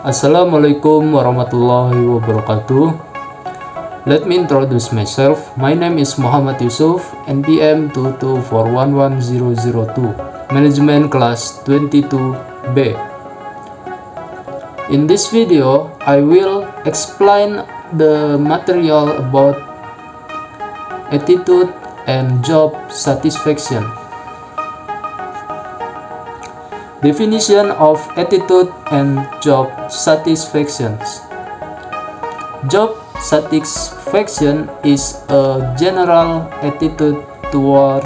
Assalamualaikum warahmatullahi wabarakatuh. Let me introduce myself. My name is Muhammad Yusuf, NPM 224110002, Management Class 22B. In this video, I will explain the material about attitude and job satisfaction. Definition of attitude and job satisfaction. Job satisfaction is a general attitude toward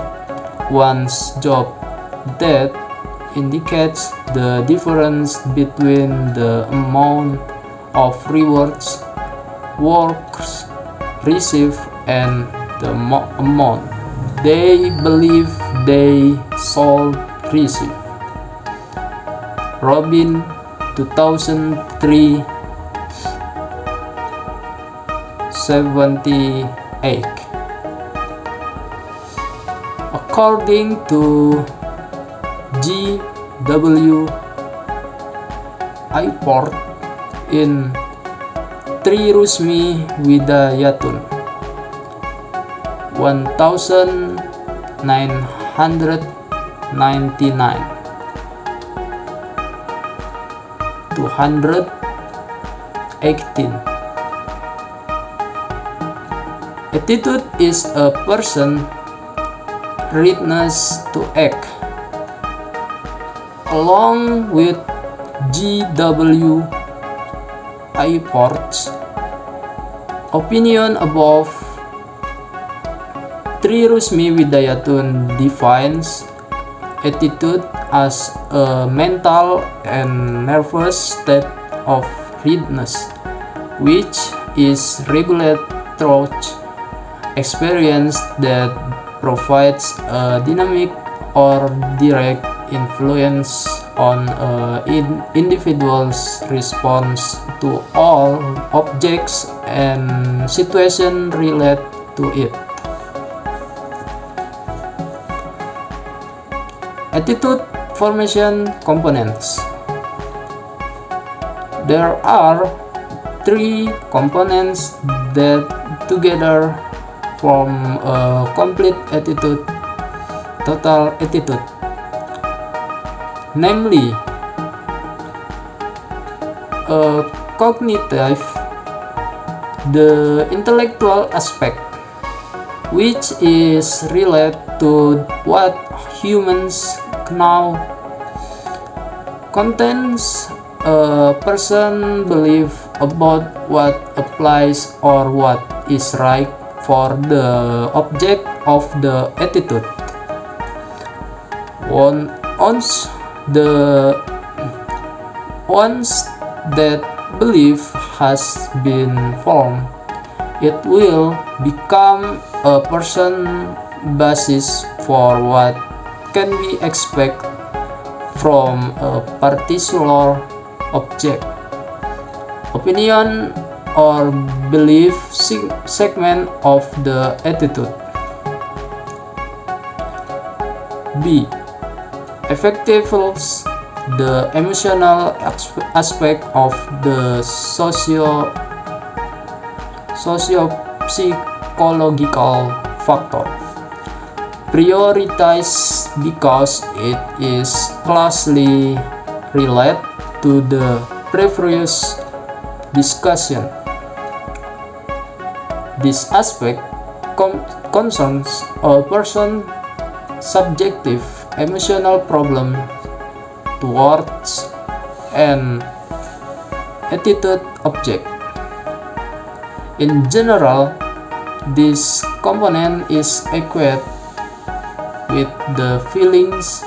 one's job that indicates the difference between the amount of rewards workers receive and the amount they believe they should receive. Robin, 2003, 78. According to G.W. Ayport in Tri Rusmi Widayatun 1999 218. Attitude is a person's readiness to act. Along with G.W. Ayport's opinion above, Tri Rusmi Widayatun defines attitude as a mental and nervous state of readiness, which is regulated through experience that provides a dynamic or direct influence on an individual's response to all objects and situations related to it. Attitude formation components. There are three components that together form a complete attitude, total attitude, namely a cognitive, the intellectual aspect, which is related to what humans know, contains a person belief about what applies or what is right for the object of the attitude. Once that belief has been formed, it will become a person basis for what can be expected from a particular object, opinion, or belief segment of the attitude. B. Affectives, the emotional aspect of the socio-psychological factor. Prioritized because it is closely related to the previous discussion. This aspect concerns a person's subjective emotional problem towards an attitude object. In general, this component is equated with the feelings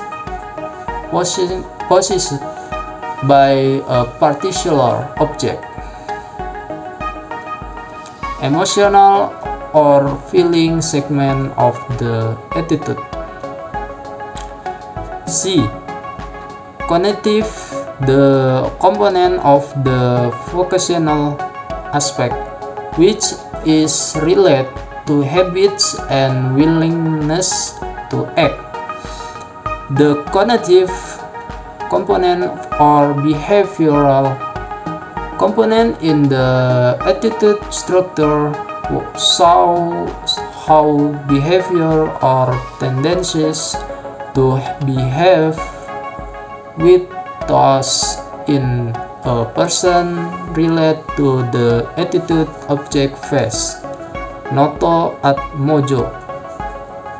possessed by a particular object. Emotional or feeling segment of the attitude. C. Cognitive, the component of the vocational aspect, which is related to habits and willingness to act. The cognitive component or behavioral component in the attitude structure show how behavior or tendencies to behave with us in a person relate to the attitude object phase. Noto at Mojo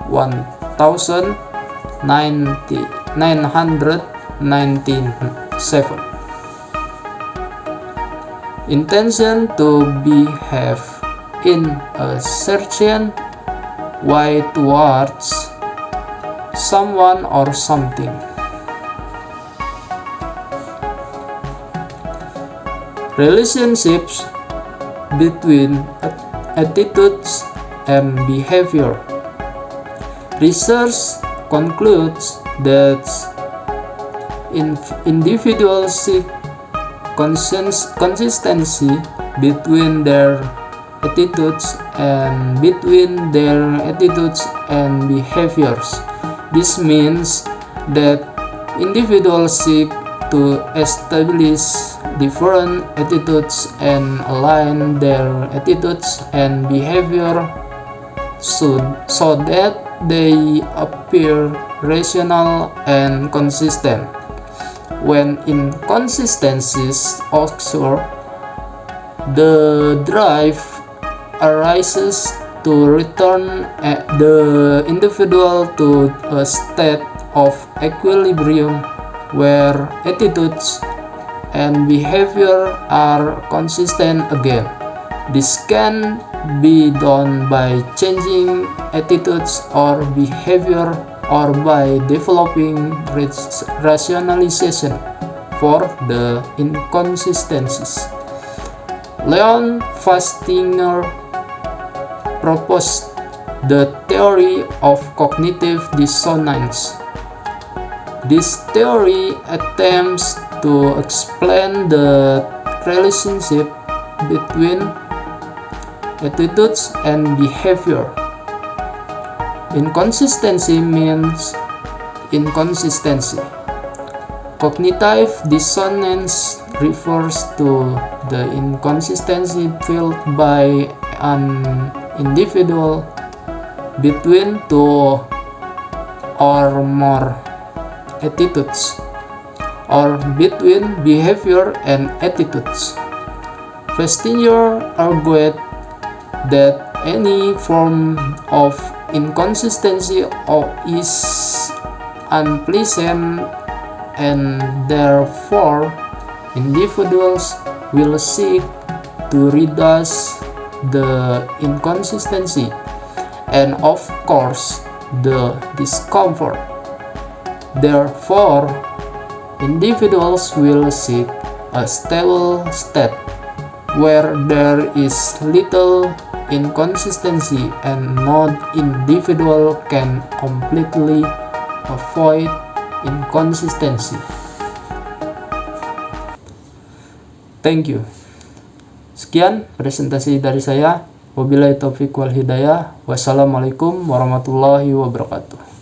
1997. Intention to behave in a certain way towards someone or something. Relationships between attitudes and behavior. Research concludes that individuals seek consistency between their attitudes and behaviors. This means that individuals seek to establish different attitudes and align their attitudes and behavior so that they appear rational and consistent. When inconsistencies occur, the drive arises to return the individual to a state of equilibrium where attitudes and behavior are consistent again. This can be done by changing attitudes or behavior or by developing rationalization for the inconsistencies. Leon Festinger proposed the theory of cognitive dissonance. This theory attempts to explain the relationship between attitudes and behavior. Inconsistency means inconsistency. Cognitive dissonance refers to the inconsistency felt by an individual between two or more attitudes, or between behavior and attitudes. Festinger argued that any form of inconsistency is unpleasant, and therefore individuals will seek to reduce the inconsistency and, of course, the discomfort. Therefore, individuals will seek a stable state where there is little inconsistency, and no individual can completely avoid inconsistency. Thank you. Sekian presentasi dari saya. Wabillahi taufiq wal hidayah. Wassalamualaikum warahmatullahi wabarakatuh.